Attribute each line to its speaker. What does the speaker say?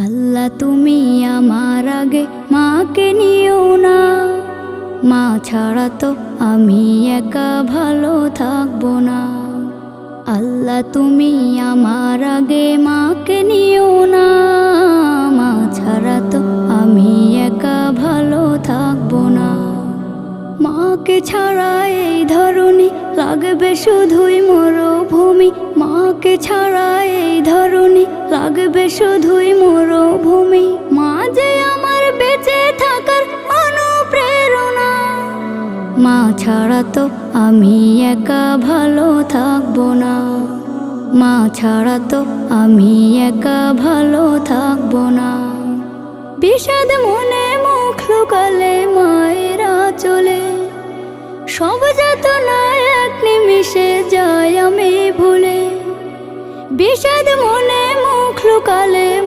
Speaker 1: আল্লাহ তুমি আমার আগে মাকে নিও না, মা ছাড়া তো আমি একা ভালো থাকবো না। আল্লাহ তুমি আমার আগে মাকে নিও না, মা ছাড়া তো আমি একা ভালো থাকবো না। মাকে ছাড়া এই ধরনী লাগবে শুধুই মরুভূমি, মাকে ছাড়া এই ধরনী লাগবে শুধুই মরুভূমি। মা যে আমার বেঁচে থাকার অনুপ্রেরণা, মা ছাড়া তো আমি একা ভালো থাকবো না। মা ছাড়া তো আমি একা ভালো থাকবো না। বিষাদ মনে মুখ লুকালে মায়েরা চলে, সব যাতনা এক নিমিষে যায় আমি ভুলে। বিষাদ মনে মুখ লুকালে